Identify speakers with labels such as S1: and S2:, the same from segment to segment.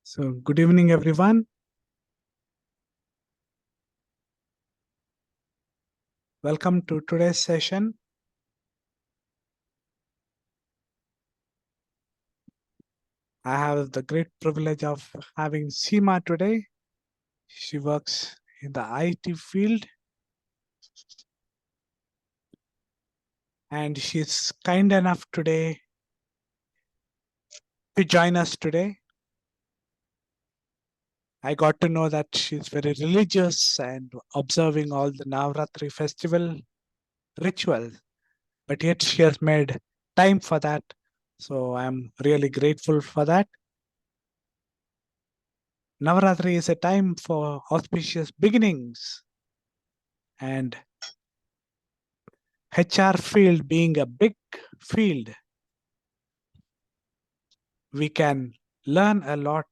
S1: So, good evening, everyone. Welcome to today's session. I have the great privilege of having Seema today. She works in the IT field and she's kind enough today to join us today. I got to know that she's very religious and observing all the Navratri festival rituals, but yet she has made time for that. So I'm really grateful for that. Navaratri is a time for auspicious beginnings, and HR field being a big field, we can learn a lot.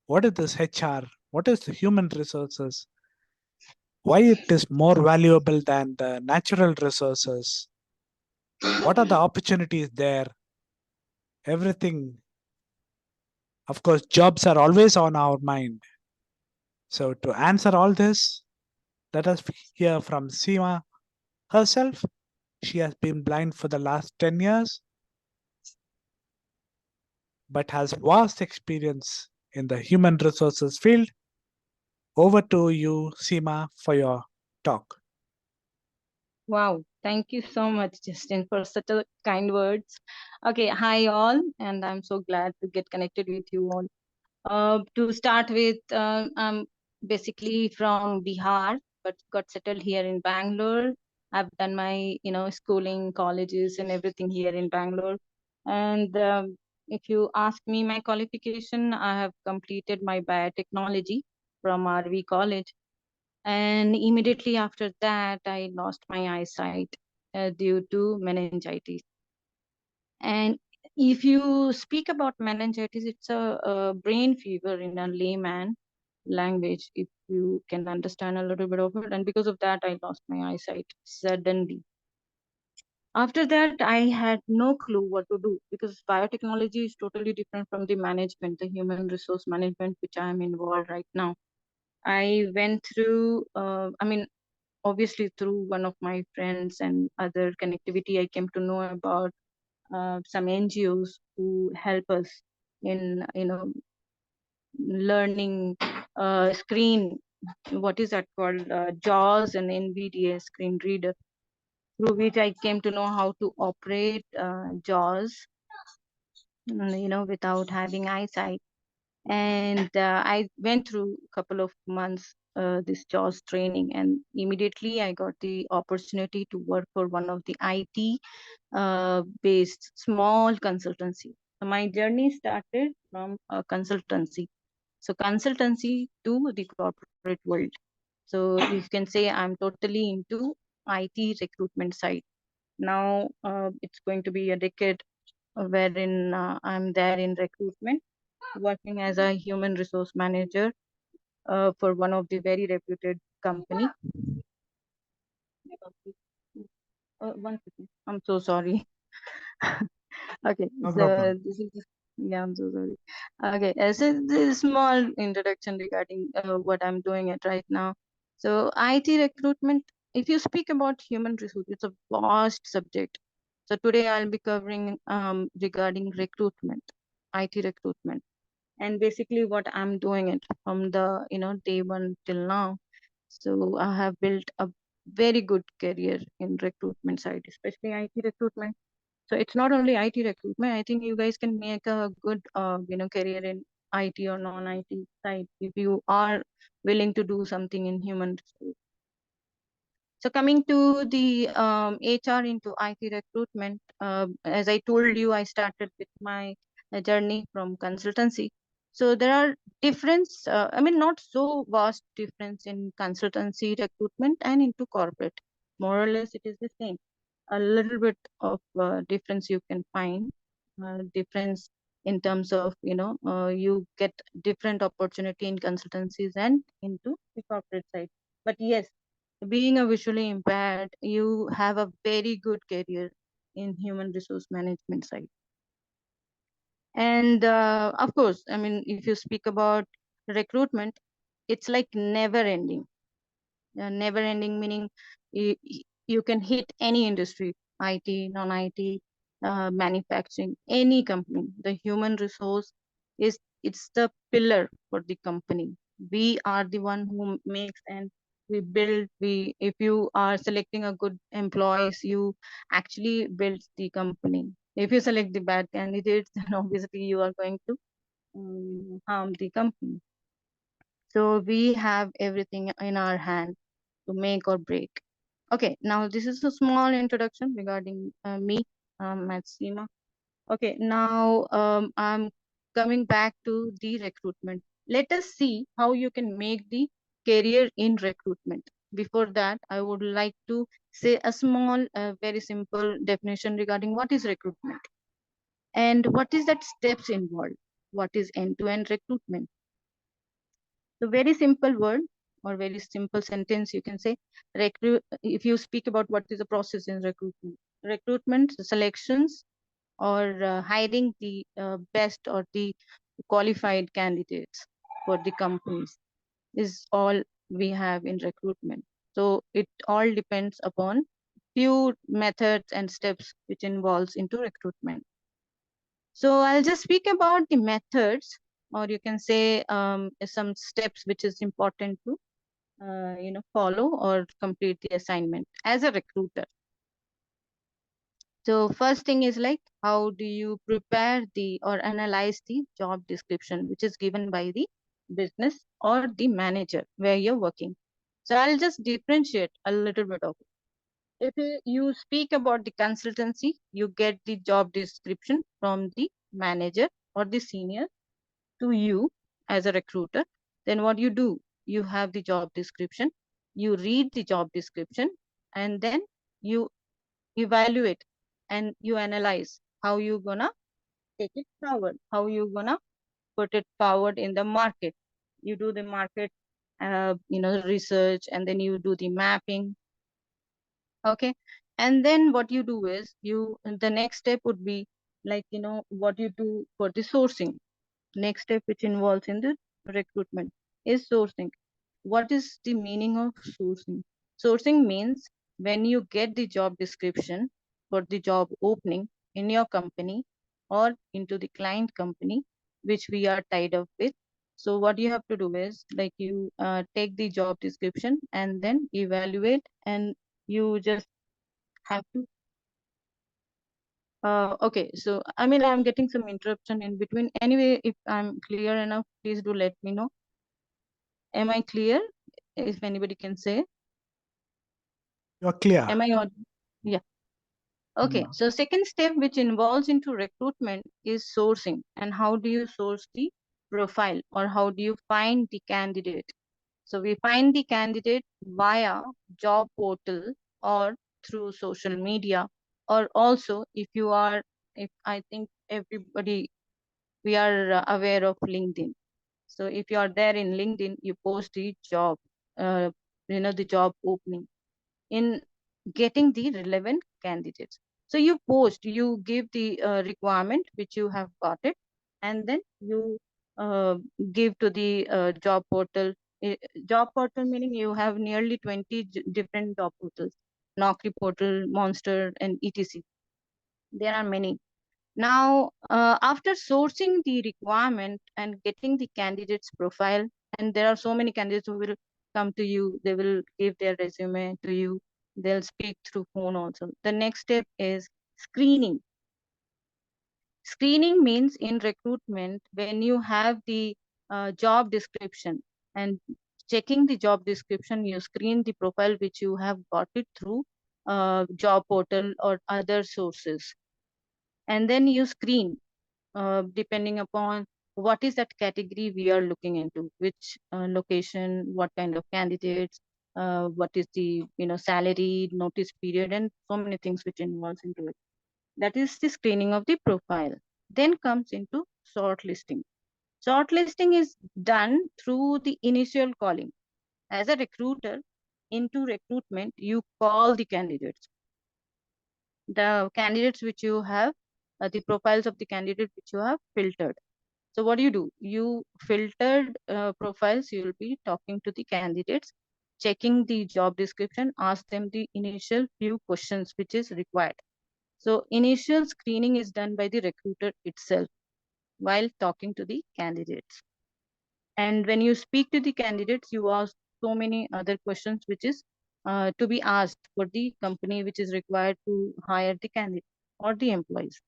S1: What is this HR? What is the human resources? Why it is more valuable than the natural resources? What are the opportunities there? Everything. Of course, jobs are always on our mind. So to answer all this, let us hear from Seema herself. She has been blind for the last 10 years, but has vast experience in the human resources field. Over to you, Seema, for your talk.
S2: Wow, thank you so much, Justin, for such a kind words. Okay, hi all, and I'm so glad to get connected with you all. To start with, I'm basically from Bihar, but got settled here in Bangalore. I've done my, schooling, colleges, and everything here in Bangalore. And if you ask me my qualification, I have completed my biotechnology from RV College, and immediately after that I lost my eyesight due to meningitis. And if you speak about meningitis, it's a brain fever in a layman language, if you can understand a little bit of it. And because of that I lost my eyesight suddenly. After that I had no clue what to do, because biotechnology is totally different from the management, the human resource management, which I am involved right now. I went through obviously through one of my friends and other connectivity, I came to know about some NGOs who help us in learning screen, what is that called, JAWS and NVDA screen reader, through which I came to know how to operate JAWS, without having eyesight. And I went through a couple of months this JAWS training, and immediately I got the opportunity to work for one of the IT based small consultancy. So my journey started from a consultancy. So consultancy to the corporate world. So you can say I'm totally into IT recruitment side. Now it's going to be a decade wherein I'm there in recruitment, working as a human resource manager for one of the very reputed company. One second. I'm so sorry. Okay,
S1: No
S2: so
S1: problem.
S2: this is, yeah, I'm so sorry. Okay, so this is small introduction regarding what I'm doing it right now. So IT recruitment, if you speak about human resource, it's a vast subject. So today I'll be covering regarding recruitment, IT recruitment, and basically what I'm doing it from the day one till now. So I have built a very good career in recruitment side, especially IT recruitment. So it's not only IT recruitment. I think you guys can make a good, career in IT or non-IT side if you are willing to do something in human resource. So coming to the HR into IT recruitment, as I told you, I started with my journey from consultancy. So there are difference, not so vast difference in consultancy recruitment and into corporate. More or less, it is the same. A little bit of difference you can find, difference in terms of, you get different opportunity in consultancies and into the corporate side. But yes, being a visually impaired, you have a very good career in human resource management side. And of course, I mean, if you speak about recruitment, it's like never ending. Never ending meaning you, you can hit any industry, IT, non-IT, manufacturing, any company. The human resource is, it's the pillar for the company. We are the one who makes and we build. We, if you are selecting a good employees, you actually build the company. If you select the bad candidates, then obviously you are going to harm the company. So we have everything in our hand to make or break. Okay, now this is a small introduction regarding me, at Seema. Okay, now I'm coming back to the recruitment. Let us see how you can make the career in recruitment. Before that, I would like to say a small, very simple definition regarding what is recruitment and what is that steps involved. What is end-to-end recruitment? So very simple word or very simple sentence you can say recruit. If you speak about what is the process in recruitment, recruitment selections or hiring the best or the qualified candidates for the companies is all we have in recruitment. So it all depends upon few methods and steps which involves into recruitment. So I'll just speak about the methods, or you can say some steps which is important to follow or complete the assignment as a recruiter. So first thing is like, how do you prepare the or analyze the job description which is given by the business or the manager where you're working. So I'll just differentiate a little bit of it. If you speak about the consultancy, you get the job description from the manager or the senior to you as a recruiter. Then what you do, you have the job description, you read the job description, and then you evaluate and you analyze how you gonna take it forward, how you gonna put it forward in the market. You do the market research, and then you do the mapping. Okay, and then what you do is, you the next step would be like, what you do for the sourcing. Next step which involves in the recruitment is sourcing. What is the meaning of sourcing? Sourcing means when you get the job description for the job opening in your company or into the client company, which we are tied up with. So what you have to do is like, you take the job description and then evaluate, and you just have to okay, so I mean, I'm getting some interruption in between. Anyway, if I'm clear enough, please do let me know. Am I clear? If anybody can say,
S1: You're clear.
S2: am I on? Yeah. Okay. So second step, which involves into recruitment, is sourcing. And how do you source the profile, or how do you find the candidate? So we find the candidate via job portal or through social media, or also if you are, if I think everybody, we are aware of LinkedIn. So if you are there in LinkedIn, you post the job, uh, the job opening in getting the relevant candidates. So you post, you give the requirement which you have got it, and then you uh, give to the job portal. Eh, Job portal meaning you have nearly 20 different job portals, Naukri portal, Monster, and etc. There are many. Now, after sourcing the requirement and getting the candidate's profile, and there are so many candidates who will come to you, they will give their resume to you, they'll speak through phone also. The next step is screening. Screening means in recruitment, when you have the job description and checking the job description, you screen the profile which you have got it through job portal or other sources. And then you screen depending upon what is that category we are looking into, which location, what kind of candidates, what is the salary, notice period, and so many things which involves into it. That is the screening of the profile. Then comes into shortlisting. Shortlisting is done through the initial calling. As a recruiter, into recruitment, you call the candidates which you have the profiles of the candidate which you have filtered. So what do? You filtered profiles, you will be talking to the candidates, checking the job description, ask them the initial few questions which is required. So initial screening is done by the recruiter itself while talking to the candidates. And when you speak to the candidates, you ask so many other questions which is to be asked for the company which is required to hire the candidate or the employees.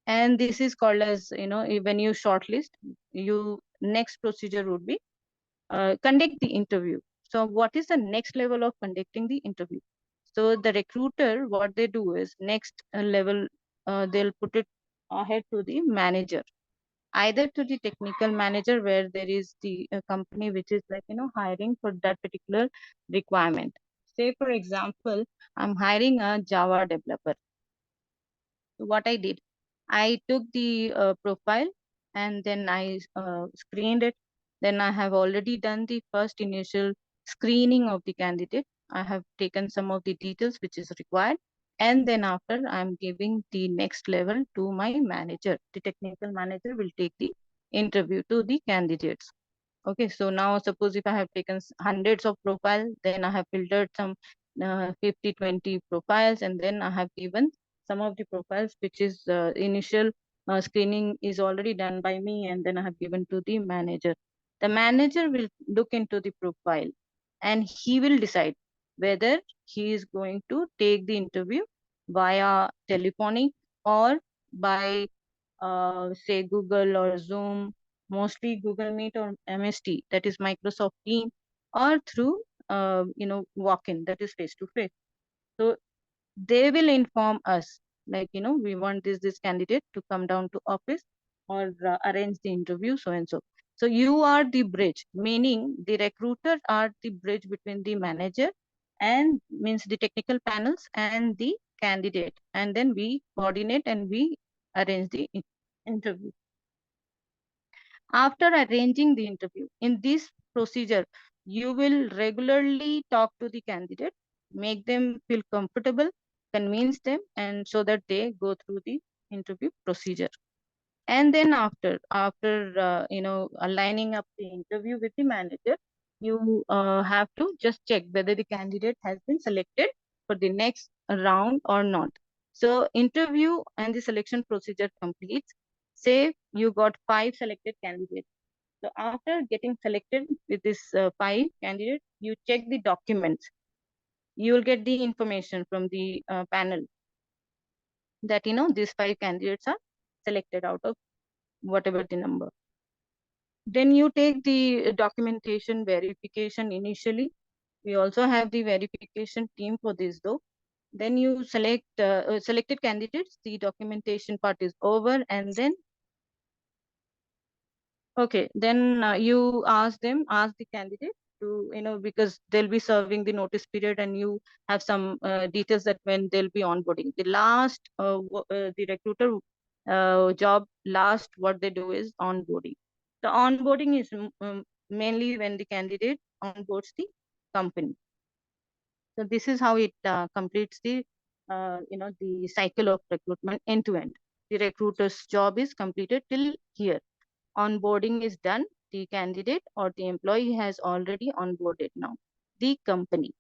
S2: And this is called as, when you shortlist, you next procedure would be conduct the interview. So what is the next level of conducting the interview? So the recruiter, what they do is next level, they'll put it ahead to the manager, either to the technical manager where there is the company which is like, hiring for that particular requirement. Say, for example, I'm hiring a Java developer. So what I did, I took the profile and then I screened it. Then I have already done the first initial screening of the candidate. I have taken some of the details which is required. And then after I'm giving the next level to my manager. The technical manager will take the interview to the candidates. Okay, so now suppose if I have taken hundreds of profiles, then I have filtered some 50, 20 profiles, and then I have given some of the profiles which is initial screening is already done by me, and then I have given to the manager. The manager will look into the profile and he will decide whether he is going to take the interview via telephonic or by say Google or Zoom, mostly Google Meet or MST, that is Microsoft Team, or through walk-in, that is face to face. So they will inform us like, we want this candidate to come down to office or arrange the interview, so and so. So you are the bridge, meaning the recruiter are the bridge between the manager and means the technical panels and the candidate, and then we coordinate and we arrange the interview. After arranging the interview, in this procedure, you will regularly talk to the candidate, make them feel comfortable, convince them, and so that they go through the interview procedure. And then after aligning up the interview with the manager, you have to just check whether the candidate has been selected for the next round or not. So interview and the selection procedure completes. Say you got 5 selected candidates. So after getting selected with this 5 candidates, you check the documents. You will get the information from the panel that these 5 candidates are selected out of whatever the number. Then you take the documentation verification initially. We also have the verification team for this though. Then you select selected candidates, the documentation part is over, and then okay, then you ask the candidate to, because they'll be serving the notice period and you have some details that when they'll be onboarding. The last, the recruiter job last, what they do is onboarding. The onboarding is mainly when the candidate onboards the company. So this is how it completes the cycle of recruitment end to end. The recruiter's job is completed till here. Onboarding is done. The candidate or the employee has already onboarded now the company.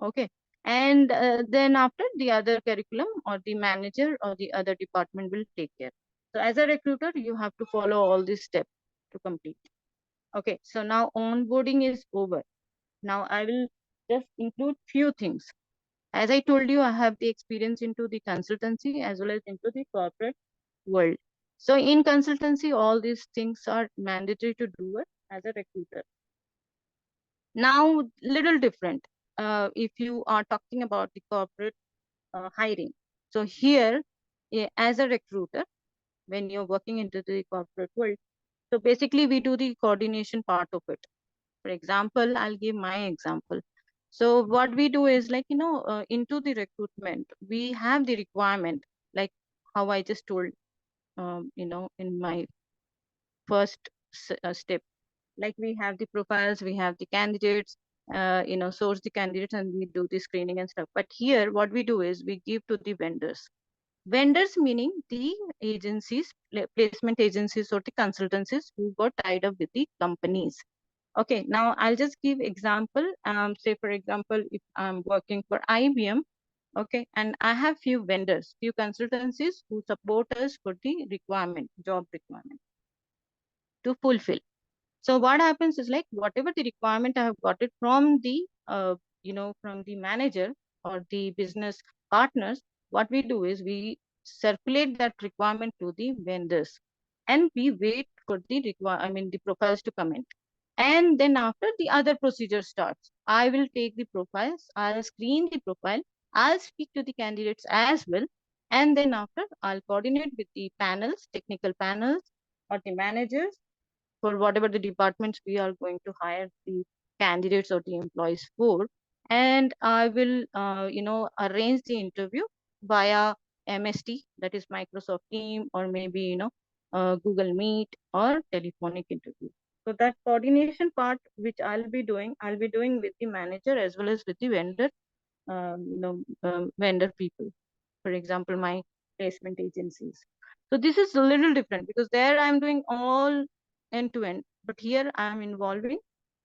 S2: Okay. And then after, the other curriculum or the manager or the other department will take care. So as a recruiter, you have to follow all these steps to complete. Okay. So now onboarding is over. Now I will just include few things. As I told you, I have the experience into the consultancy as well as into the corporate world. So in consultancy, all these things are mandatory to do it as a recruiter. Now, little different. If you are talking about the corporate hiring. So here, as a recruiter, when you're working into the corporate world, so basically we do the coordination part of it. For example, I'll give my example. So what we do is like, into the recruitment, we have the requirement, like how I just told, in my first step. Like we have the profiles, we have the candidates, source the candidates and we do the screening and stuff. But here, what we do is we give to the vendors. Vendors meaning the agencies, placement agencies or the consultancies who got tied up with the companies. Okay, now I'll just give example. Say for example, if I'm working for IBM, okay, and I have few vendors, few consultancies who support us for the requirement, job requirement to fulfill. So what happens is like whatever the requirement I have got it from the from the manager or the business partners, what we do is we circulate that requirement to the vendors and we wait for the the profiles to come in. And then after the other procedure starts, I will take the profiles, I'll screen the profile, I'll speak to the candidates as well. And then after I'll coordinate with the panels, technical panels or the managers for whatever the departments we are going to hire the candidates or the employees for. And I will, arrange the interview via MST, that is Microsoft Team, or maybe, Google Meet or telephonic interview. So that coordination part, which I'll be doing with the manager as well as with the vendor people. For example, my placement agencies. So this is a little different because there I'm doing all end to end, but here I'm involving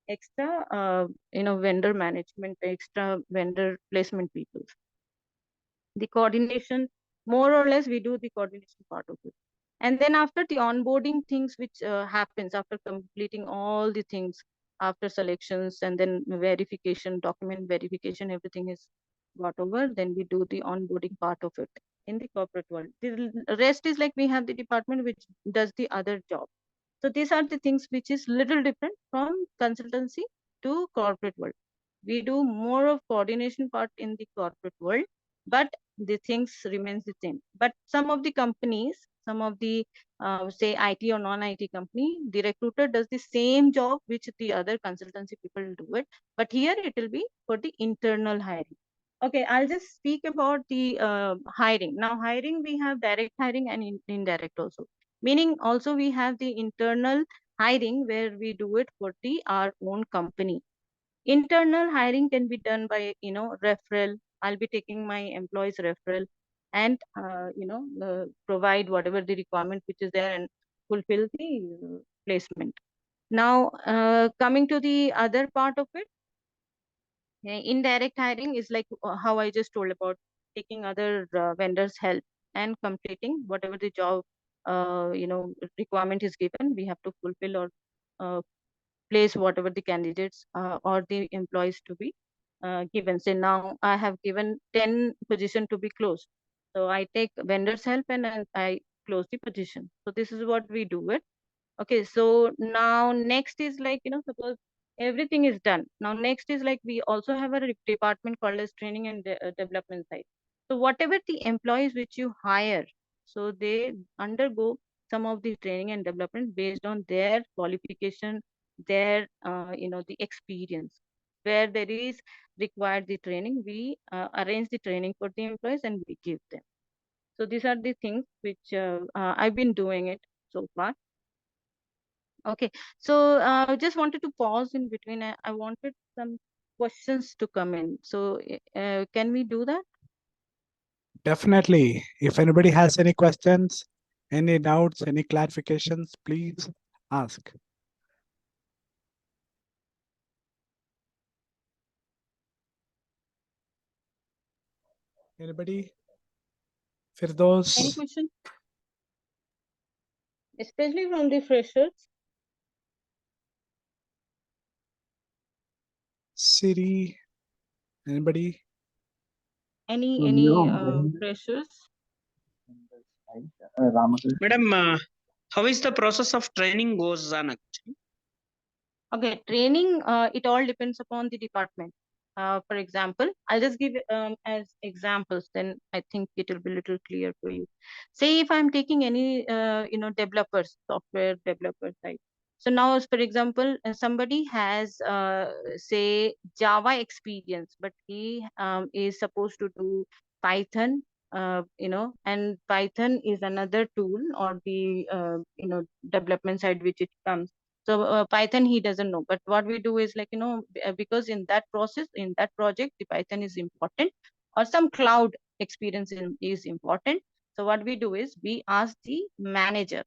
S2: extra, vendor management, extra vendor placement people. The coordination, more or less, we do the coordination part of it. And then after the onboarding things, which happens after completing all the things, after selections and then verification, document verification, everything is got over, then we do the onboarding part of it in the corporate world. The rest is like we have the department which does the other job. So these are the things which is little different from consultancy to corporate world. We do more of coordination part in the corporate world, but the things remains the same. But some of the companies, some of the say IT or non-IT company, the recruiter does the same job which the other consultancy people do it, but here it will be for the internal hiring. Okay, I'll just speak about the hiring. Now, hiring, we have direct hiring and indirect also. Meaning also we have the internal hiring where we do it for the our own company. Internal hiring can be done by, referral. I'll be taking my employees referral and, provide whatever the requirement which is there and fulfill the placement. Now, coming to the other part of it, indirect hiring is like how I just told about taking other vendors' help and completing whatever the job, requirement is given. We have to fulfill or uh, place whatever the candidates or the employees to be given. Say now I have given 10 position to be closed. So I take vendor's help and I close the position. So this is what we do it. Okay, so now next is like, suppose everything is done. Now next is like we also have a department called as training and development side. So whatever the employees which you hire, so they undergo some of the training and development based on their qualification, their, the experience. Where there is required the training, we arrange the training for the employees and we give them. So these are the things which I've been doing it so far. Okay, so just wanted to pause in between. I wanted some questions to come in. So can we do that?
S1: Definitely. If anybody has any questions, any doubts, any clarifications, please ask. Anybody?
S2: Any
S1: Firdos,
S2: question? Especially from the freshers.
S1: Siri, anybody?
S2: Any freshers?
S3: Madam, how is the process of training goes on actually?
S2: Okay, training, it all depends upon the department. For example, I'll just give as examples, then I think it will be a little clear for you. Say if I'm taking any, developers, software developer side. So now, as for example, somebody has, say, Java experience, but he is supposed to do Python, and Python is another tool or the, development side which it comes. So Python he doesn't know, but what we do is like, because in that process, in that project, the Python is important, or some cloud experience is important. So what we do is we ask the manager,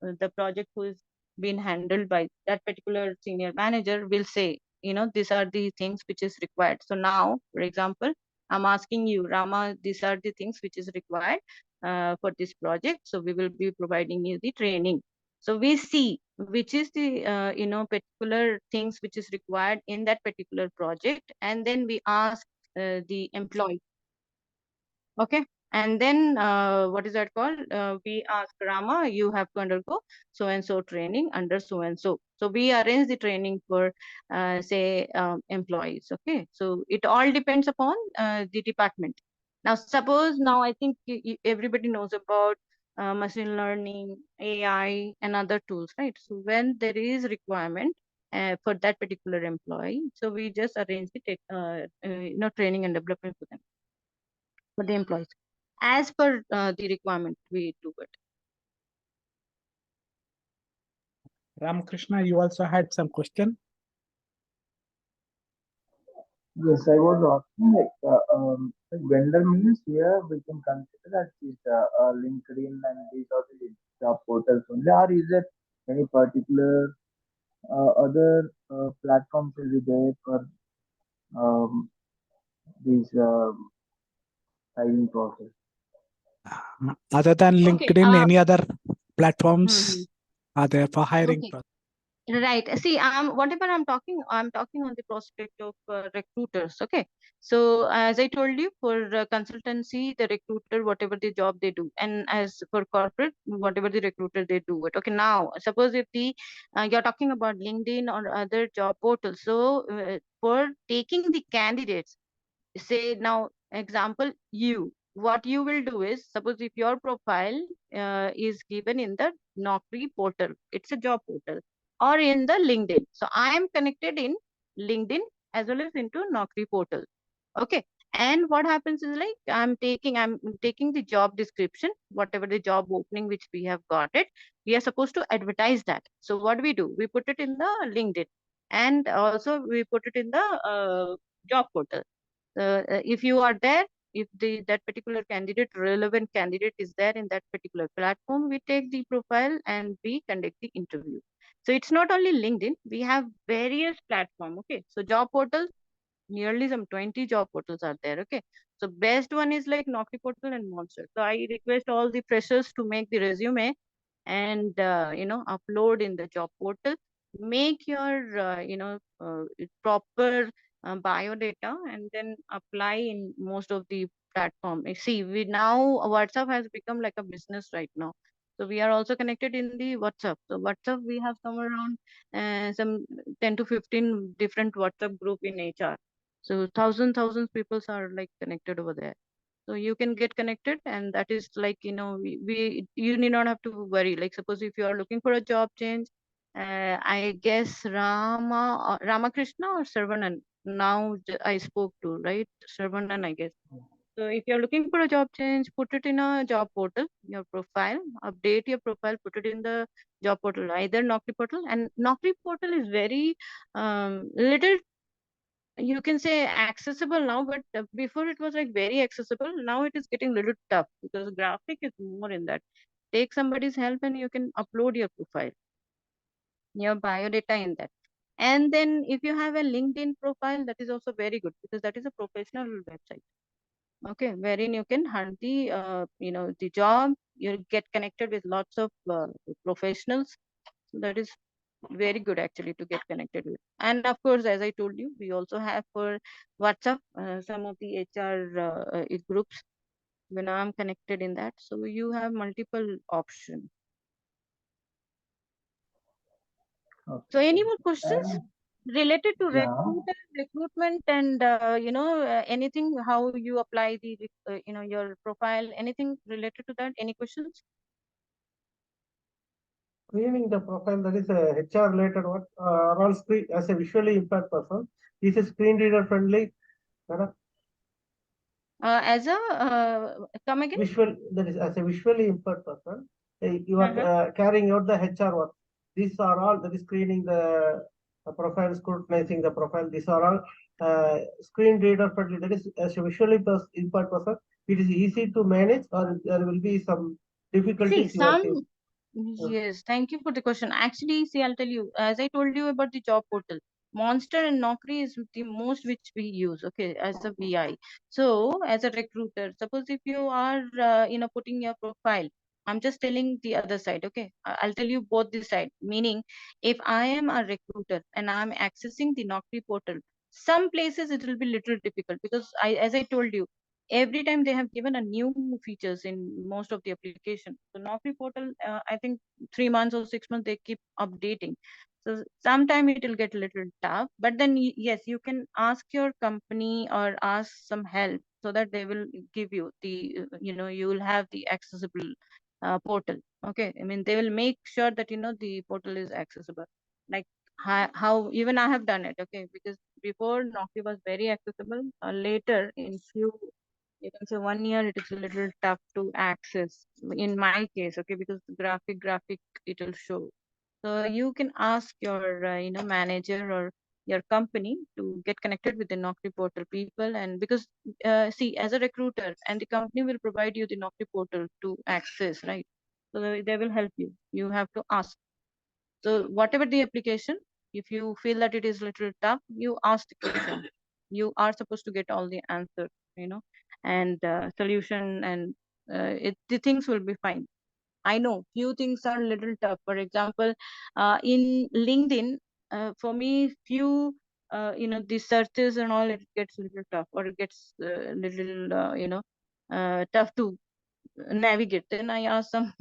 S2: the project who is being handled by that particular senior manager will say, these are the things which is required. So now, for example, I'm asking you, Rama, these are the things which is required for this project. So we will be providing you the training. So we see which is the particular things which is required in that particular project, and then we ask the employee. Okay. And then what is that called? We ask Rama, you have to undergo so and so training under so and so. So we arrange the training for, say, employees. Okay. So it all depends upon the department. Now, suppose now I think everybody knows about machine learning, AI, and other tools, right? So when there is requirement for that particular employee, so we just arrange the training and development for them, for the employees, as per the requirement we do it.
S1: Ramakrishna, you also had some question.
S4: Yes, I was asking like vendor means here we can consider that is LinkedIn and these are the job portals only, or is there any particular other platforms will be there for um, this hiring process?
S1: Other than
S2: Okay.
S1: LinkedIn, any other
S2: Mhm.
S1: platforms are there for hiring?
S2: Okay. Right. See, whatever I'm talking on the prospect of recruiters. Okay. So as I told you, for consultancy, the recruiter, whatever the job they do, and as for corporate, whatever the recruiter they do it. Okay. Now, suppose if you're talking about LinkedIn or other job portals. So for taking the candidates, say now example, what you will do is, suppose if your profile is given in the Naukri portal, it's a job portal, or in the LinkedIn. So I am connected in LinkedIn as well as into Naukri portal. Okay. And what happens is, like, I'm taking the job description, whatever the job opening which we have got it, we are supposed to advertise that. So what we do, we put it in the LinkedIn, and also we put it in the job portal. If you are there, if that particular candidate, relevant candidate, is there in that particular platform, we take the profile and we conduct the interview. So it's not only LinkedIn, we have various platform. Okay. So job portals, nearly some 20 job portals are there. Okay. So best one is like Naukri portal and Monster. So I request all the freshers to make the resume and upload in the job portal. Make your proper bio data, and then apply in most of the platform. You see, we now WhatsApp has become like a business right now. So we are also connected in the WhatsApp. So WhatsApp, we have somewhere around some 10 to 15 different WhatsApp group in HR. So thousands people are like connected over there. So you can get connected, and that is like, you need not have to worry. Like, suppose if you are looking for a job change, I guess Ramakrishna or Sarvanan, now I spoke to, right? Sarvanan, I guess. So if you're looking for a job change, put it in a job portal, your profile, update your profile, put it in the job portal, either Naukri portal. And Naukri portal is very little, you can say, accessible now, but before it was like very accessible. Now it is getting a little tough because graphic is more in that. Take somebody's help and you can upload your profile, your biodata in that. And then if you have a LinkedIn profile, that is also very good because that is a professional website. Okay, wherein you can hunt the job, you get connected with lots of professionals. So that is very good actually to get connected with. And of course, as I told you, we also have for WhatsApp some of the HR groups. When I'm connected in that, so you have multiple options. So any more questions
S4: And
S2: related to
S4: yeah,
S2: recruitment, and anything, how you apply the your profile, anything related to that? Any questions?
S5: Screening the profile, that is a HR related one, are all screen as a visually impaired person. Is a screen reader friendly? Madam?
S2: As a come again?
S5: Visual, that is as a visually impaired person, you are carrying out the HR work. These are all, that is screening the profile, scrutinizing the profile. These are all screen reader friendly. That is as a visually impaired person. it is easy to manage, or there will be some difficulties you are facing?
S2: Yes, thank you for the question. Actually, see, I'll tell you, as I told you about the job portal, Monster and Naukri is the most which we use, okay, as a VI. So, as a recruiter, suppose if you are, putting your profile, I'm just telling the other side, okay, I'll tell you both the side. Meaning, if I am a recruiter and I'm accessing the Naukri portal, some places it will be little difficult because as I told you, every time they have given a new features in most of the application. So Naukri portal, I think 3 months or 6 months they keep updating. So sometime it will get a little tough, but then yes, you can ask your company or ask some help so that they will give you the, you will have the accessible portal. Okay, I mean they will make sure that the portal is accessible. Like how even I have done it. Okay, because before Naukri was very accessible. Later in few, you can say 1 year, it is a little tough to access in my case, okay, because graphic it will show. So you can ask your manager or your company to get connected with the Naukri portal people. And because see, as a recruiter, and the company will provide you the Naukri portal to access, right? So they will help you. You have to ask. So whatever the application, if you feel that it is little tough, you ask the question. You are supposed to get all the answer, and solution, and the things will be fine. I know few things are little tough. For example, in LinkedIn, for me, few the searches and all, it gets little tough, or it gets little tough to navigate. Then I ask some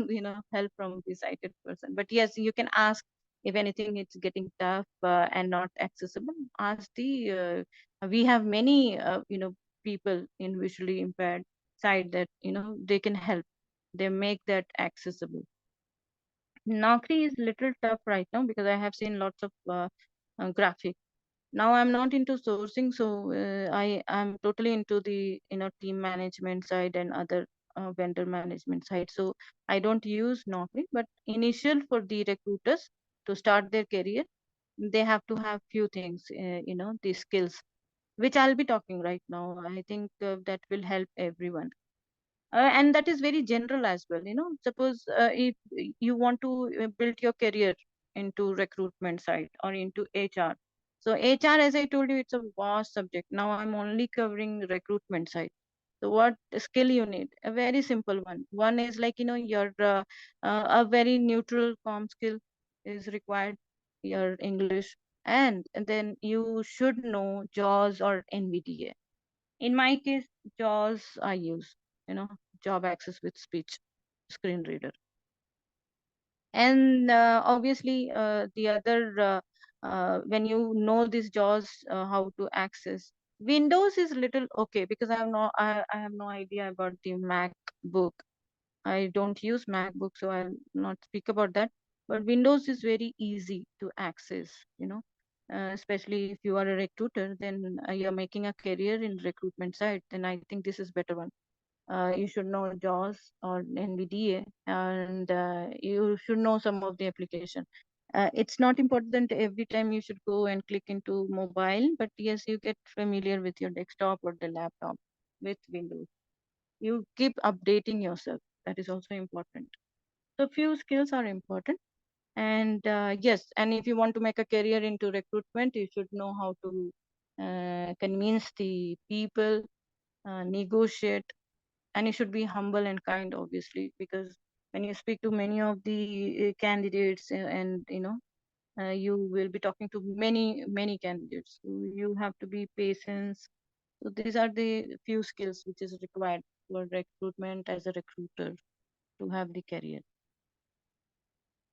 S2: help from the sighted person. But yes, you can ask if anything it's getting tough and not accessible. Ask the we have many people in visually impaired side that they can help. They make that accessible. Naukri is little tough right now because I have seen lots of graphic. Now I'm not into sourcing, so I am totally into the team management side and other vendor management side. So I don't use Naukri, but initial for the recruiters to start their career, they have to have few things, the skills, which I'll be talking right now. I think that will help everyone. And that is very general as well. Suppose if you want to build your career into recruitment side or into HR. So HR, as I told you, it's a vast subject. Now I'm only covering recruitment side. So what skill you need? A very simple one is like your a very neutral com skill is required, your English. And then you should know JAWS or NVDA. In my case, JAWS I use, job access with speech screen reader. And obviously, the other, when you know this JAWS, how to access. Windows is little okay because I have no idea about the MacBook. I don't use MacBook, so I'll not speak about that. But Windows is very easy to access, especially if you are a recruiter, then you're making a career in recruitment side, then I think this is better one. You should know JAWS or NVDA, and you should know some of the application. It's not important every time you should go and click into mobile, but yes, you get familiar with your desktop or the laptop with Windows. You keep updating yourself. That is also important. So few skills are important. And yes, and if you want to make a career into recruitment, you should know how to convince the people, negotiate, and you should be humble and kind, obviously, because when you speak to many of the candidates, and you will be talking to many candidates, so you have to be patient. So these are the few skills which is required for recruitment as a recruiter to have the career.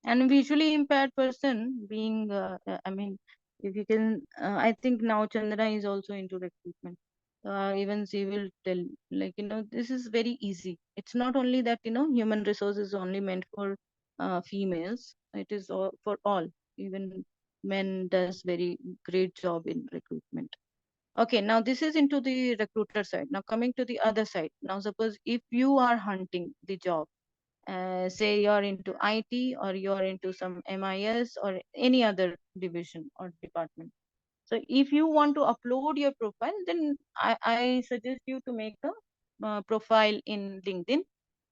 S2: And visually impaired person being I mean, if you can, I think now Chandra is also into recruitment. Even she will tell, like, this is very easy. It's not only that human resources is only meant for females. It is all, for all. Even men does very great job in recruitment. Okay, now this is into the recruiter side. Now coming to the other side. Now suppose if you are hunting the job, say you're into IT or you're into some MIS or any other division or department. So if you want to upload your profile, then I suggest you to make a profile in LinkedIn,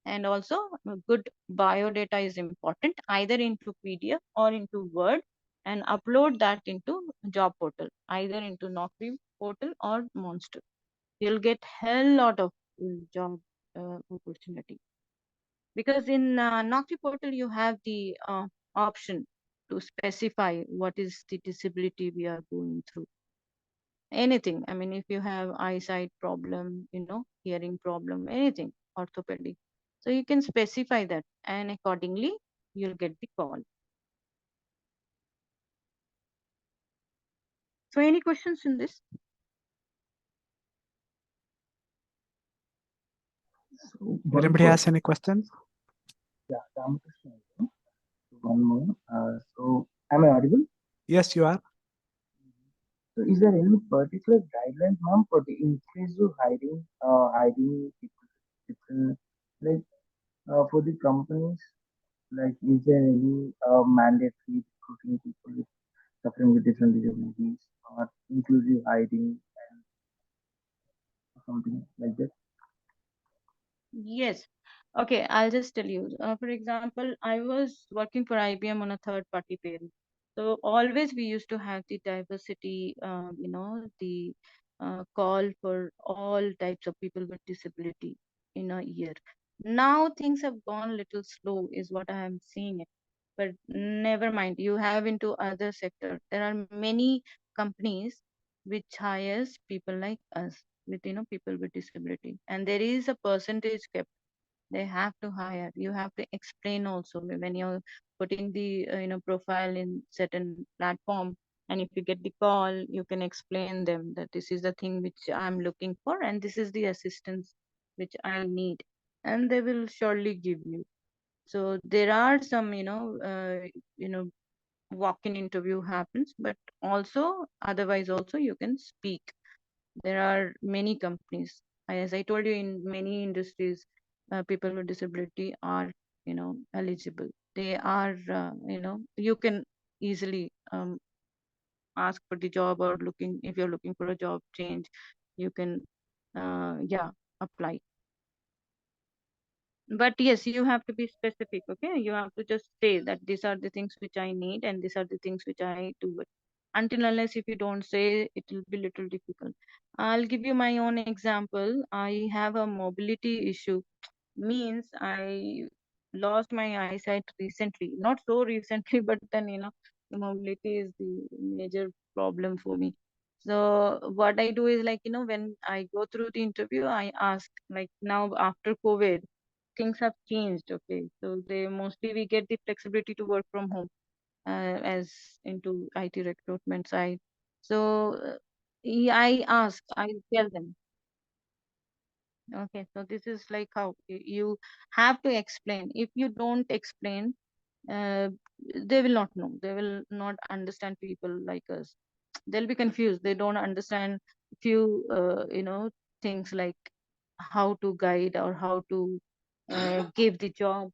S2: and also good bio data is important, either into PDF or into Word, and upload that into job portal, either into Naukri portal or Monster. You'll get hell lot of job opportunity, because in Naukri portal you have the option to specify what is the disability we are going through. Anything, I mean, if you have eyesight problem, hearing problem, anything, orthopedic, so you can specify that, and accordingly you'll get the call. So any questions in this?
S4: So one
S1: Anybody
S4: more,
S1: has any questions?
S4: yeah, Ramakrishna. So one more. So am I audible?
S1: Yes, you are.
S4: So is there any particular guidelines, ma'am, for the inclusive hiring people, different, like for the companies? Like, is there any mandatory recruiting people suffering with different disabilities or inclusive hiring or something like that?
S2: Yes. Okay, I'll just tell you. For example, I was working for IBM on a third party payroll. So always we used to have the diversity, the call for all types of people with disability in a year. Now things have gone little slow, is what I am seeing it. But never mind, you have into other sector. There are many companies which hires people like us, with people with disability, and there is a percentage kept. They have to hire. You have to explain also when you're putting the profile in certain platform, and if you get the call, you can explain them that this is the thing which I'm looking for, and this is the assistance which I need, and they will surely give you. So there are some walk-in interview happens, but also otherwise also you can speak. There are many companies, as I told you, in many industries, people with disability are eligible. They are you can easily ask for the job, or looking, if you're looking for a job change, you can yeah, apply. But yes, you have to be specific. Okay, you have to just say that these are the things which I need, and these are the things which I do it. Until unless if you don't say, it will be little difficult. I'll give you my own example. I have a mobility issue, means I lost my eyesight recently, not so recently, but then the mobility is the major problem for me. So what I do is, like, when I go through the interview, I ask, like, now after COVID, things have changed. Okay, so they mostly we get the flexibility to work from home, as into IT recruitment side. So I ask, I tell them. Okay, so this is like how you have to explain. If you don't explain, uh, they will not know. They will not understand people like us. They'll be confused. They don't understand few, things like how to guide, or how to give the job.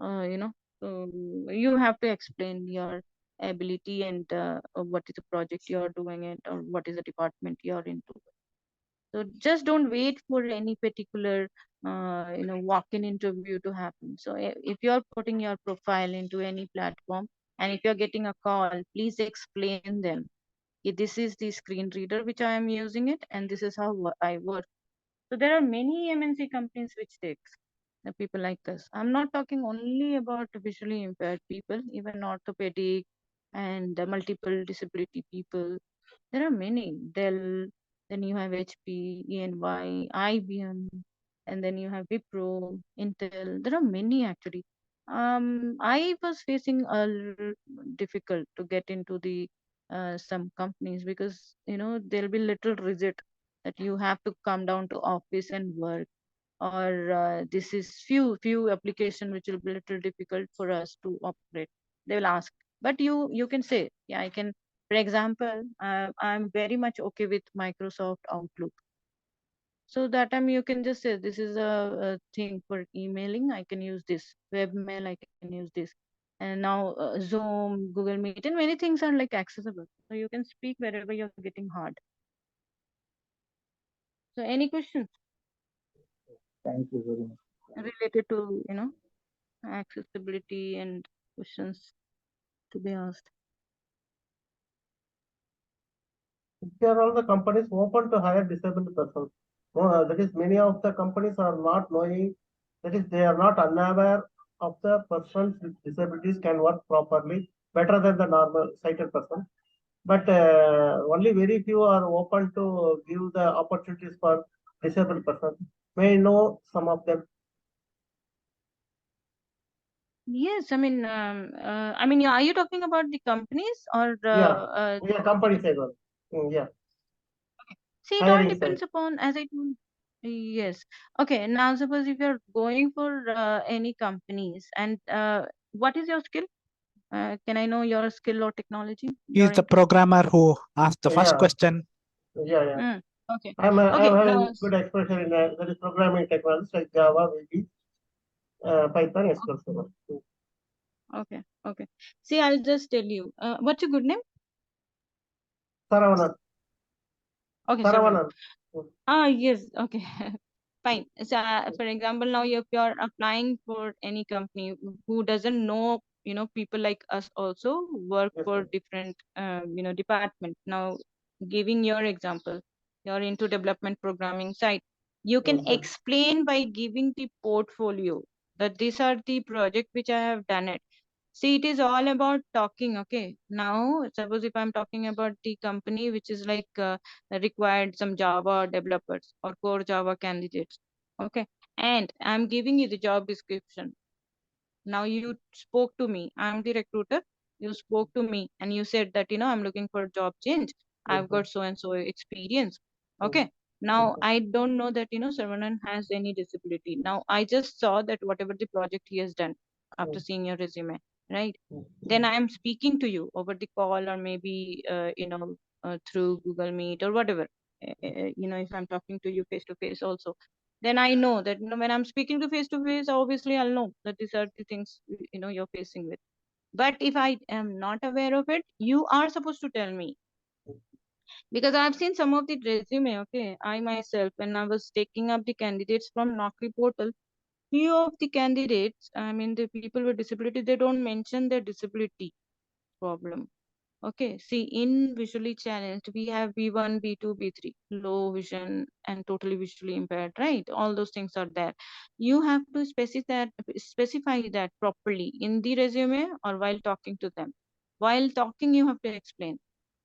S2: Uh, you know, you have to explain your ability, and what is the project you are doing it, or what is the department you are into. So just don't wait for any particular, walk-in interview to happen. So if you're putting your profile into any platform, and if you're getting a call, please explain them. This is the screen reader which I am using it, and this is how I work. So there are many MNC companies which takes the people like us. I'm not talking only about visually impaired people, even orthopedic and multiple disability people. There are many. Dell, then you have HP, ENY, IBM, and then you have Wipro, Intel. There are many actually. I was facing a little difficult to get into the some companies, because there'll be little rigid that you have to come down to office and work, or this is few application which will be little difficult for us to operate. They will ask, but you can say, yeah, I can. For example, I'm very much okay with Microsoft Outlook. So that time you can just say, this is a thing for emailing, I can use this. Webmail, I can use this. And now Zoom, Google Meet, and many things are like accessible, so you can speak wherever you're getting hard. So any questions?
S4: Thank you very much.
S2: related to, accessibility and questions to be asked.
S5: Here all the companies open to hire disabled persons. No, that is many of the companies are not knowing, that is they are not unaware of the persons with disabilities can work properly better than the normal sighted person. But only very few are open to give the opportunities for disabled persons. May know some of them.
S2: Yes, are you talking about the companies or
S5: Yeah, company side one. Yeah,
S2: see, it all
S5: hiring side.
S2: depends upon, as I told. Yes. Okay. Now, suppose if you're going for any companies, and what is your skill? Can I know your skill or technology
S1: He is
S2: you're
S1: the
S2: into?
S1: programmer who asked the first
S5: Yeah,
S1: question.
S5: yeah.
S2: Mm, okay.
S5: I'm
S2: Okay. Now,
S5: having good exposure in that is programming technologies like Java, VB, Python, SQL Server.
S2: okay. Okay. See, I'll just tell you. What's your good name?
S5: Saravanan.
S2: Okay, Sarvan.
S5: Saravanan.
S2: Yes. Okay. Fine. So, for example, now if you're applying for any company who doesn't know, people like us also work
S5: Yes,
S2: for
S5: ma'am.
S2: different, department. Now, giving your example, you're into development programming side. You can
S5: Mhm.
S2: explain by giving the portfolio that these are the project which I have done it. See, it is all about talking. Okay. Now, suppose if I'm talking about the company which is like required some Java developers or core Java candidates. Okay. And I'm giving you the job description. Now you spoke to me. I'm the recruiter. You spoke to me and you said that, I'm looking for a job change. I've
S5: Mhm.
S2: got so and so experience.
S5: Mhm.
S2: Okay. Now
S5: Mhm.
S2: I don't know that, Saravanan has any disability. Now I just saw that whatever the project he has done after
S5: Mhm.
S2: seeing your resume, right? Then
S5: Mhm.
S2: I am speaking to you over the call or maybe, through Google Meet or whatever. If I'm talking to you face to face also, then I know that, when I'm speaking to face, obviously I'll know that these are the things you're facing with. But if I am not aware of it, you are supposed to tell me, because I've seen some of the resume. Okay, I myself, when I was taking up the candidates from Naukri portal, few of the candidates, I mean the people with disability, they don't mention their disability problem. Okay, see, in visually challenged, we have B1, B2, B3, low vision and totally visually impaired, right? All those things are there. You have to specify that properly in the resume or while talking to them. While talking, you have to explain.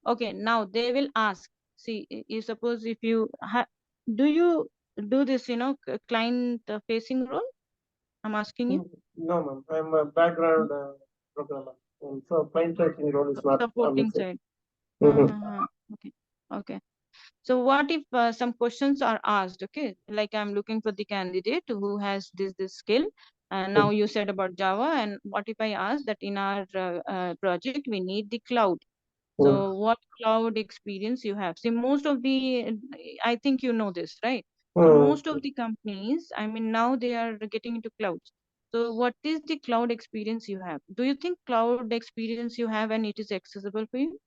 S2: Okay, now they will ask. See, you suppose if you do you do this, client facing role? I'm asking you.
S5: No, ma'am. I'm a background programmer. So client facing role is not
S2: Supporting
S5: missing.
S2: side.
S5: Mhm.
S2: Okay. Okay. So what if some questions are asked, okay? Like I'm looking for the candidate who has this skill. And now you said about Java, and what if I ask that in our project we need the cloud?
S5: Mhm.
S2: So what cloud experience you have? See, most of the, I think you know this, right? So
S5: Mhm.
S2: most of the companies, I mean, now they are getting into clouds. So what is the cloud experience you have? Do you think cloud experience you have and it is accessible for you?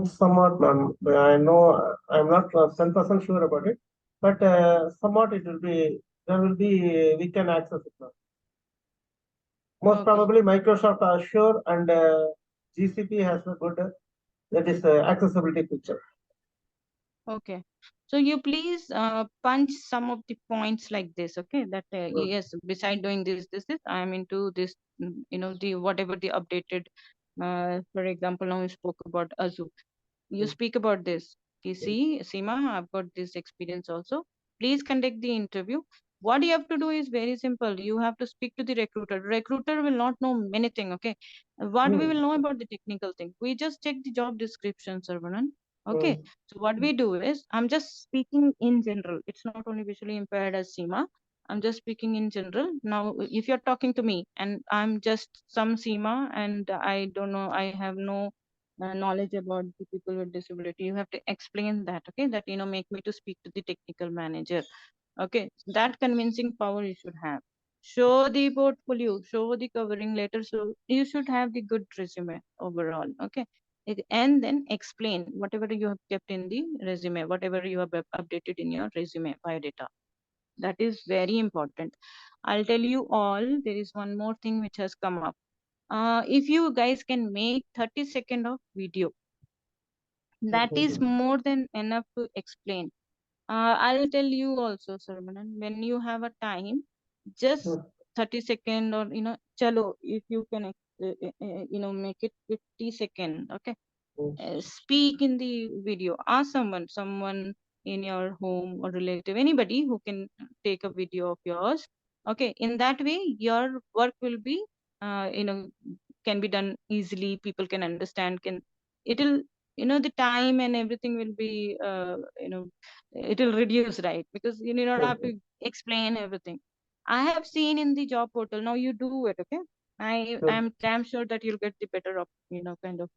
S5: Somewhat, ma'am. I know I'm not 100% sure about it, but somewhat it will be, there will be, we can access it now. Most
S2: Okay.
S5: probably Microsoft Azure and GCP has a good, that is accessibility feature.
S2: Okay. So you please punch some of the points like this, okay? That
S5: Mm.
S2: yes, beside doing this, I am into this, the whatever the updated, for example, now we spoke about Azure. You
S5: Mm.
S2: speak about this. You see, Seema, I've got this experience also. Please conduct the interview. What you have to do is very simple. You have to speak to the recruiter. Recruiter will not know many things, okay? What we
S5: Mm.
S2: will know about the technical thing? We just check the job description, Sarvanan. Okay.
S5: Mm.
S2: So what we do is, I'm just speaking in general. It's not only visually impaired as Seema. I'm just speaking in general. Now, if you're talking to me and I'm just some Seema and I don't know, I have no knowledge about the people with disability, you have to explain that, okay? That, make me to speak to the technical manager. Okay, that convincing power you should have. Show the portfolio, show the covering letter. So you should have the good resume overall. Okay. And then explain whatever you have kept in the resume, whatever you have updated in your resume biodata. That is very important. I'll tell you all, there is one more thing which has come up. If you guys can make 30 seconds of video, that is more than enough to explain. I'll tell you also, Sarvanan, when you have a time, just 30 seconds, or chalo, if you can, make it 50 seconds, okay? Speak in the video. Ask someone in your home or relative, anybody who can take a video of yours. Okay, in that way, your work will be, can be done easily. People can understand. It'll, the time and everything will be, it'll reduce, right? Because you don't have to explain everything. I have seen in the job portal. Now you do it, okay? I'm damn sure that you'll get the better of, kind of,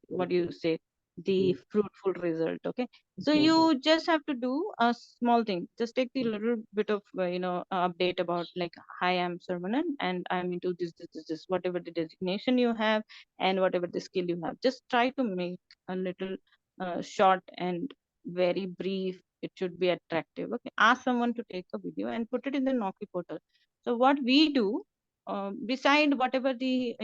S2: what do you say, the fruitful result. Okay, so you just have to do a small thing. Just take the little bit of update about, like, hi, I'm Sarvanan and I'm into this, whatever the designation you have and whatever the skill you have. Just try to make a little short and very brief. It should be attractive. Okay, ask someone to take a video and put it in the Naukri portal. So what we do, beside whatever the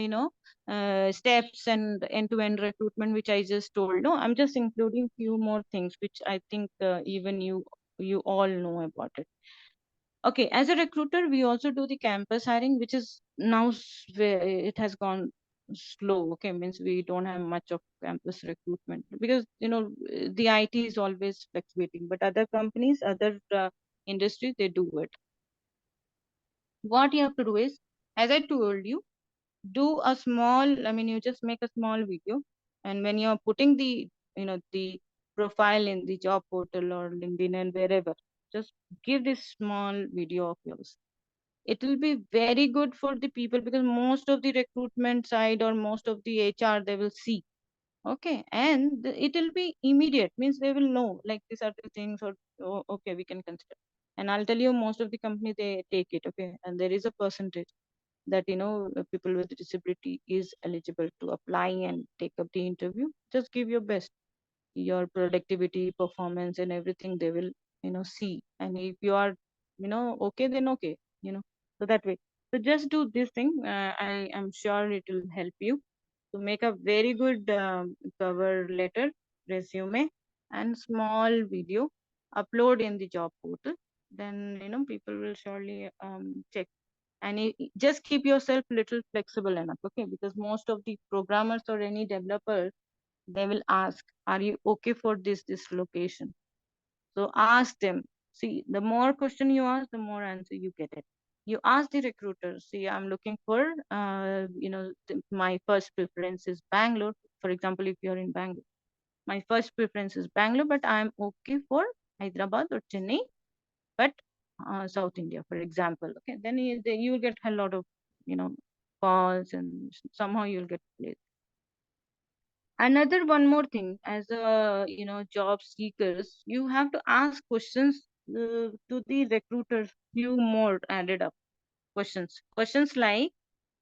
S2: steps and end-to-end recruitment which I just told, no, I'm just including few more things which I think even you all know about it. Okay, as a recruiter, we also do the campus hiring, which is now where it has gone slow. Okay, means we don't have much of campus recruitment because the IT is always fluctuating, but other companies, other industries, they do it. What you have to do is, as I told you, do a small, you just make a small video, and when you're putting the profile in the job portal or LinkedIn and wherever, just give this small video of yours. It will be very good for the people because most of the recruitment side or most of the HR, they will see. Okay, and it will be immediate, means they will know, like, these are the things, or oh, okay, we can consider. And I'll tell you, most of the company, they take it. Okay, and there is a percentage that people with disability is eligible to apply and take up the interview. Just give your best, your productivity, performance, and everything they will see. And if you are okay, then okay, so that way. So just do this thing. I am sure it will help you to make a very good cover letter, resume, and small video, upload in the job portal. Then people will surely check. And just keep yourself little flexible enough, okay? Because most of the programmers or any developers, they will ask, are you okay for this location? So ask them. See, the more question you ask, the more answer you get it. You ask the recruiter, see, I'm looking for my first preference is Bangalore. For example, if you're in Bangalore, my first preference is Bangalore, but I'm okay for Hyderabad or Chennai, but South India, for example. Okay, then you will get a lot of calls, and somehow you'll get placed. Another one more thing, as a job seekers, you have to ask questions to the recruiters. Few more added up questions like,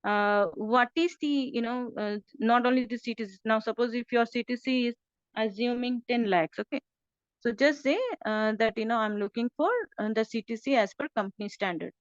S2: what is the not only the CTC. Now suppose if your CTC is assuming 10 lakhs, okay, so just say that I'm looking for the CTC as per company standard.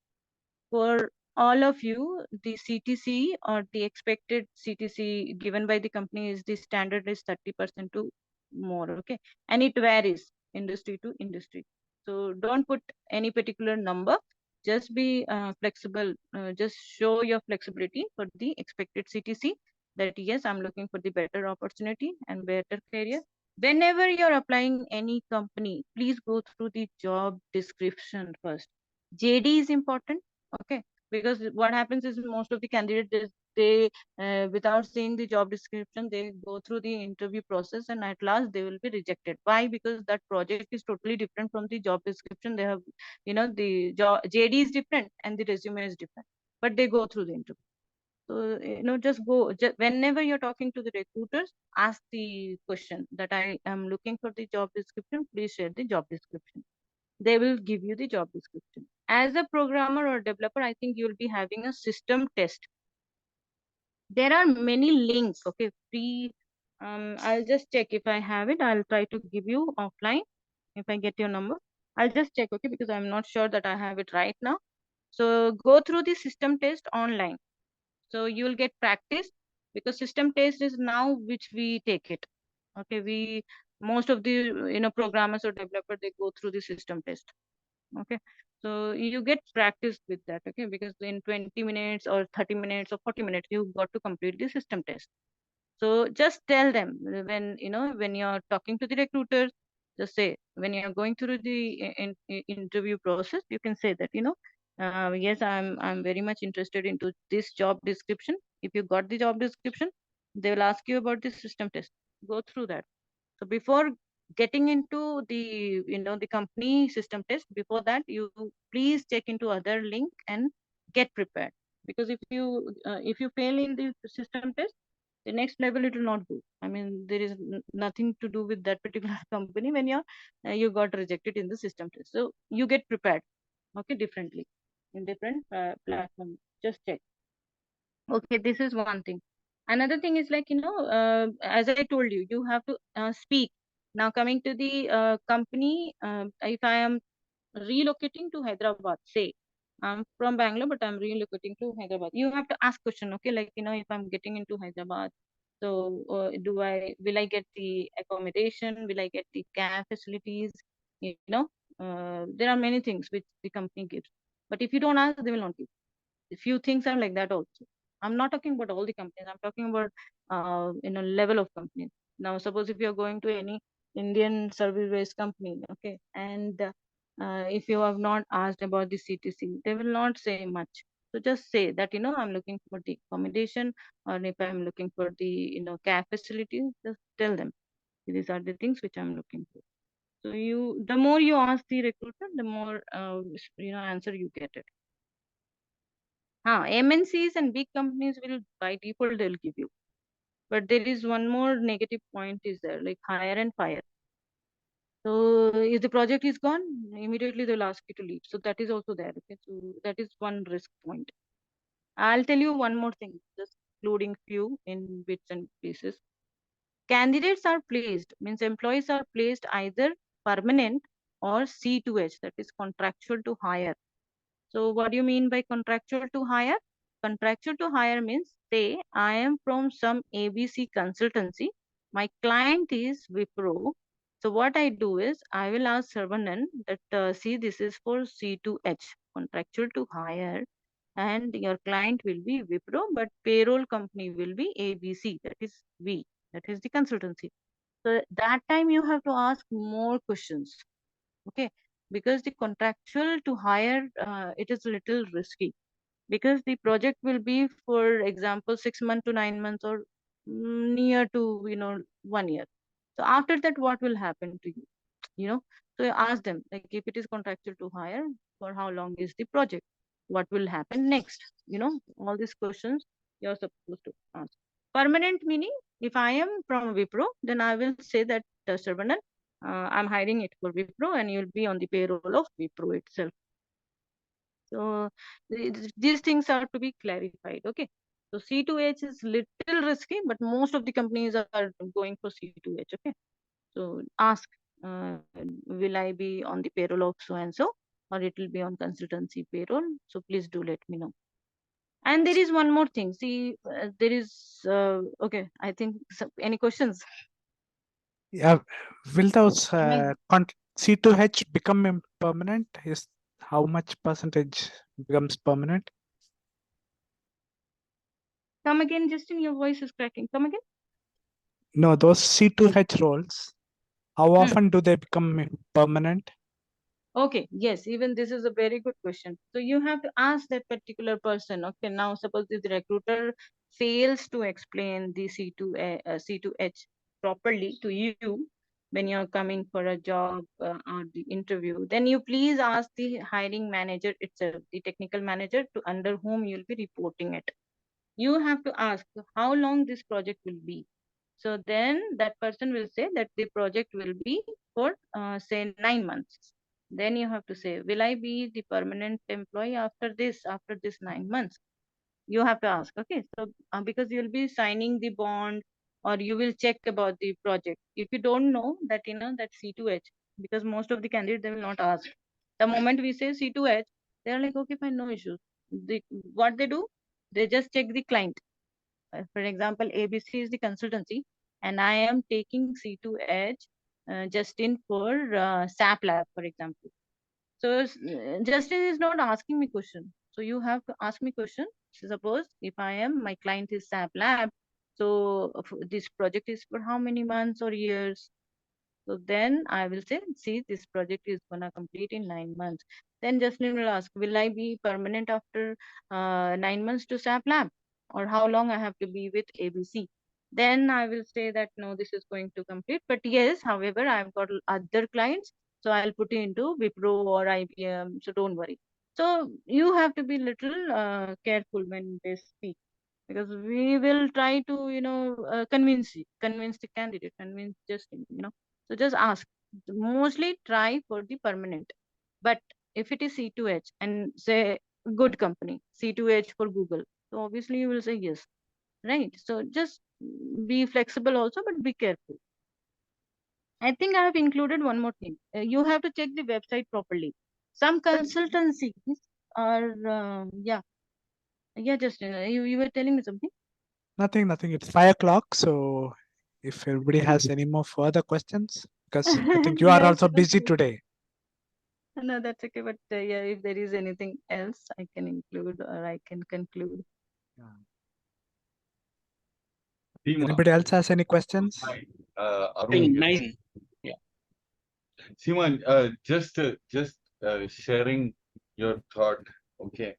S2: For all of you, the CTC or the expected CTC given by the company is, the standard is 30% to more, okay? And it varies industry to industry. So don't put any particular number. Just be flexible. Just show your flexibility for the expected CTC, that yes, I'm looking for the better opportunity and better career. Whenever you're applying any company, please go through the job description first. JD is important. Okay, because what happens is most of the candidates, they without seeing the job description, they go through the interview process, and at last they will be rejected. Why? Because that project is totally different from the job description. They have, the job JD is different and the resume is different, but they go through the interview. So whenever you're talking to the recruiters, ask the question that I am looking for the job description. Please share the job description. They will give you the job description. As a programmer or developer, I think you'll be having a system test. There are many links, okay, free. I'll just check if I have it. I'll try to give you offline if I get your number. I'll just check, okay, because I'm not sure that I have it right now. So go through the system test online. So you will get practice, because system test is now which we take it. Okay, we most of the programmers or developers, they go through the system test. Okay, so you get practice with that. Okay, because in 20 minutes or 30 minutes or 40 minutes, you got to complete the system test. So just tell them when when you're talking to the recruiters, just say when you're going through the interview process, you can say that yes, I'm very much interested into this job description. If you got the job description, they will ask you about the system test. Go through that. So before getting into the the company system test, before that you please check into other link and get prepared. Because if you fail in the system test, the next level it will not go. I mean, there is nothing to do with that particular company when you got rejected in the system test. So you get prepared, okay, differently in different platform. Just check. Okay, this is one thing. Another thing is like as I told you, you have to speak. Now coming to the company, if I am relocating to Hyderabad, say I'm from Bangalore, but I'm relocating to Hyderabad. You have to ask question, okay, like if I'm getting into Hyderabad, so will I get the accommodation? Will I get the care facilities? There are many things which the company gives, but if you don't ask, they will not give. A few things are like that also. I'm not talking about all the companies. I'm talking about level of companies. Now, suppose if you're going to any Indian service-based company, okay, and if you have not asked about the CTC, they will not say much. So just say that I'm looking for the accommodation, or if I'm looking for the care facilities, just tell them these are the things which I'm looking for. So the more you ask the recruiter, the more answer you get it. MNCs and big companies will by default they'll give you. But there is one more negative point is there, like hire and fire. So if the project is gone, immediately they'll ask you to leave. So that is also there. Okay, so that is one risk point. I'll tell you one more thing, just including few in bits and pieces. Candidates are placed, means employees are placed either permanent or C2H, that is contractual to hire. So what do you mean by contractual to hire? Contractual to hire means, say, I am from some ABC consultancy. My client is Wipro. So what I do is, I will ask Sarvanan that, see, this is for C2H, contractual to hire, and your client will be Wipro, but payroll company will be ABC, that is we, that is the consultancy. So that time you have to ask more questions. Okay, because the contractual to hire, it is a little risky, because the project will be, for example, 6 months to 9 months, or near to 1 year. So after that, what will happen to you? So you ask them, like, if it is contractual to hire, for how long is the project? What will happen next? All these questions you're supposed to ask. Permanent meaning, if I am from Wipro, then I will say that, Sarvanan, I'm hiring it for Wipro, and you'll be on the payroll of Wipro itself. So these things are to be clarified. Okay. So C2H is little risky, but most of the companies are going for C2H. Okay. So ask, will I be on the payroll of so and so, or it will be on consultancy payroll? So please do let me know. And there is one more thing. See, there is okay. I think any questions?
S1: Yeah, will those
S2: May-
S1: C2H become permanent? Is how much percentage becomes permanent?
S2: Come again, Justin. Your voice is cracking. Come again.
S1: No, those C2H roles, how often do they become permanent?
S2: Okay, yes, even this is a very good question. So you have to ask that particular person. Okay, now suppose if the recruiter fails to explain the C2H properly to you when you're coming for a job or the interview, then you please ask the hiring manager itself, the technical manager, to under whom you'll be reporting it. You have to ask how long this project will be. So then that person will say that the project will be for say 9 months. Then you have to say, will I be the permanent employee after this 9 months? You have to ask. Okay. So because you will be signing the bond, or you will check about the project. If you don't know that, that C2H, because most of the candidates, they will not ask. The moment we say C2H, they are like, okay, fine, no issues. What they do, they just check the client. For example, ABC is the consultancy, and I am taking C2H just in for SAP Lab, for example. So Justin is not asking me question. So you have to ask me question. Suppose if my client is SAP Lab, so this project is for how many months or years? So then I will say, see, this project is gonna complete in 9 months. Then Justin will ask, will I be permanent after 9 months to SAP Lab? Or how long I have to be with ABC? Then I will say that no, this is going to complete. But yes, however, I've got other clients, so I'll put it into Wipro or IBM. So don't worry. So you have to be little careful when they speak, because we will try to convince the candidate, convince Justin, so just ask. Mostly try for the permanent. But if it is C2H and say good company, C2H for Google, so obviously you will say yes, right? So just be flexible also, but be careful. I think I have included one more thing. You have to check the website properly. Some consultancies are, yeah, Justin, you were telling me something.
S1: Nothing. It's 5 o'clock. So if everybody has any more further questions, because I think you are
S2: Yes,
S1: also busy
S2: okay.
S1: today.
S2: No, that's okay. But yeah, if there is anything else, I can include or I can conclude.
S6: Seema,
S1: Anybody else has any questions?
S6: hi, Arun here.
S3: Nice.
S6: Seema, just sharing your thought. Okay.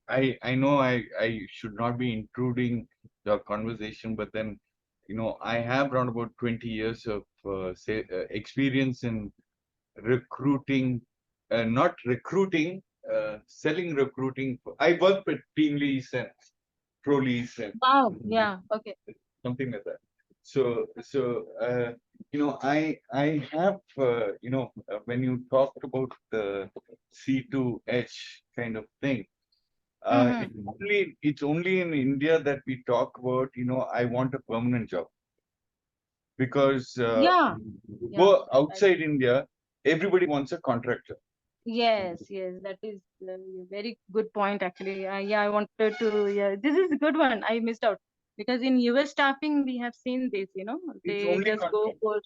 S6: I know I should not be intruding your conversation, but then I have around about 20 years of experience in recruiting, not recruiting, selling recruiting. I work with team leads and pro leads and
S2: Wow. Yeah. Okay.
S6: something like that. So I have when you talked about the C2H kind of thing. It's only in India that we talk about, I want a permanent job. Because
S2: Yeah.
S6: go outside India, everybody wants a contractor.
S2: Yes. That is a very good point, actually. Yeah, I wanted to. Yeah, this is a good one. I missed out because in US staffing we have seen this.
S6: It's
S2: They
S6: only
S2: just go
S6: contract.
S2: for,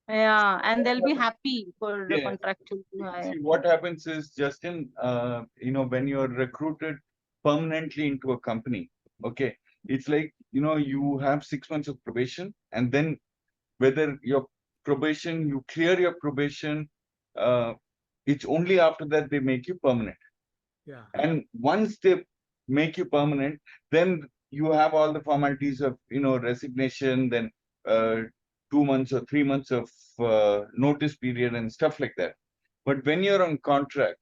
S2: yeah, and they'll be happy for the
S6: Yes.
S2: contractual to hire.
S6: See, what happens is, Justin, when you're recruited permanently into a company, okay, it's like, you have 6 months of probation, and then whether you clear your probation, it's only after that they make you permanent.
S1: Yeah.
S6: And once they make you permanent, then you have all the formalities of, resignation, then 2 months or 3 months of notice period and stuff like that. But when you're on contract,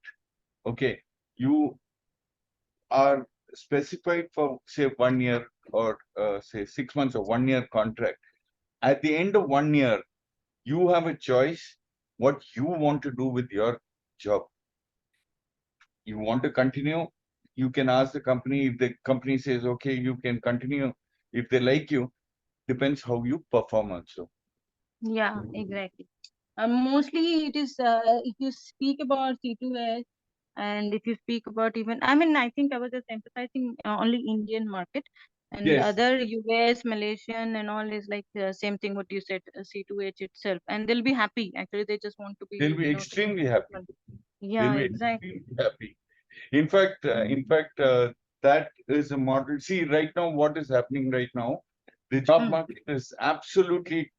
S6: okay, you are specified for say 1 year or say 6 months or 1 year contract. At the end of 1 year, you have a choice what you want to do with your job. You want to continue, you can ask the company. If the company says, okay, you can continue, if they like you, depends how you perform also.
S2: Yeah, exactly. Mostly it is if you speak about C2H, and if you speak about even, I think I was just emphasizing only Indian market, and
S6: Yes.
S2: other US, Malaysian, and all is like same thing what you said, C2H itself, and they'll be happy. Actually, they just want to be,
S6: They'll be extremely happy.
S2: Yeah,
S6: They'll be
S2: exactly.
S6: extremely happy. In fact, that is a model. See, right now, what is happening right now, the job market is absolutely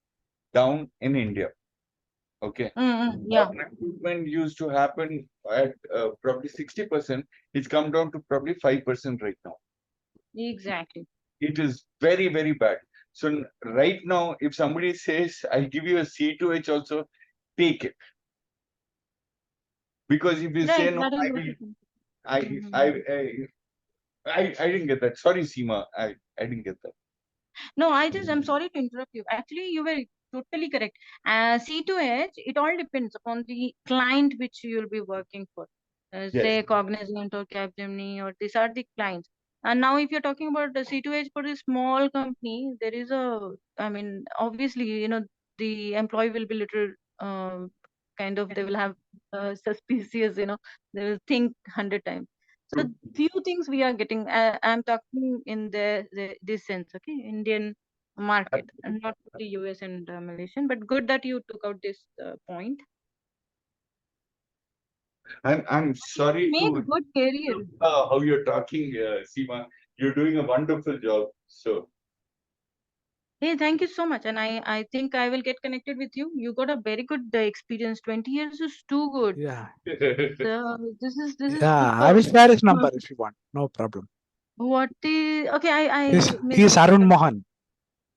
S6: down in India. Okay.
S2: Yeah,
S6: What recruitment used to happen at probably 60%, it's come down to probably 5% right now.
S2: exactly.
S6: It is very, very bad. So right now, if somebody says, I'll give you a C2H also, take it. Because if you say
S2: Right,
S6: no,
S2: that is
S6: I
S2: what
S6: will,
S2: it is.
S6: I didn't get that. Sorry, Seema, I didn't get that.
S2: No, I'm sorry to interrupt you. Actually, you were totally correct. C2H, it all depends upon the client which you'll be working for.
S6: Yes.
S2: Say Cognizant or Capgemini, or these are the clients. And now, if you're talking about the C2H for a small company, there is obviously, the employee will be little kind of, they will have suspicious, they will think 100 times. So few things we are getting. I'm talking in this sense, okay, Indian market, and not the US and Malaysian. But good that you took out this point.
S6: I'm sorry
S2: Made
S6: to
S2: good career.
S6: how you're talking, Seema. You're doing a wonderful job. So
S2: Hey, thank you so much. And I think I will get connected with you. You got a very good experience. 20 years is too good.
S1: Yeah.
S2: So this is
S1: Yeah. I
S2: super.
S1: will share his number if you want. No problem.
S2: What the okay, I
S1: He's Arun Mohan.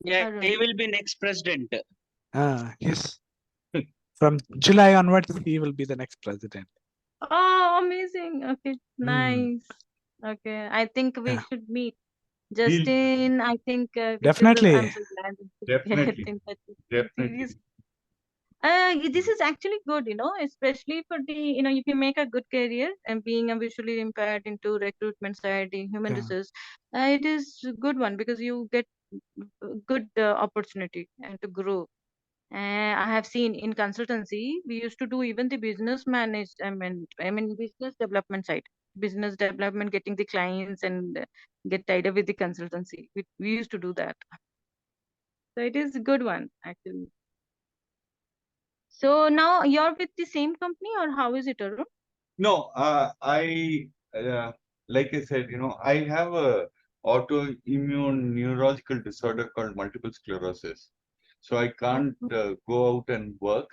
S3: Yeah,
S2: Arun.
S3: he will be next president.
S1: He's from July onwards, he will be the next president.
S2: Oh, amazing. Okay,
S1: Hmm.
S2: nice. Okay, I think we
S1: Yeah.
S2: should meet. Justin, I think
S1: Definitely.
S2: I'm so glad to get
S6: Definitely.
S2: in touch with you.
S6: Definitely.
S2: Seriously. This is actually good, especially for the, if you make a good career and being a visually impaired into recruitment side, in human
S1: Yeah.
S2: resource, it is a good one because you get good opportunity and to grow. I have seen in consultancy, we used to do even the business management, business development side, business development, getting the clients and get tied up with the consultancy. We used to do that. So it is a good one, actually. So now you're with the same company, or how is it, Arun?
S6: No, like I said, I have a autoimmune neurological disorder called multiple sclerosis. So I can't go out and work.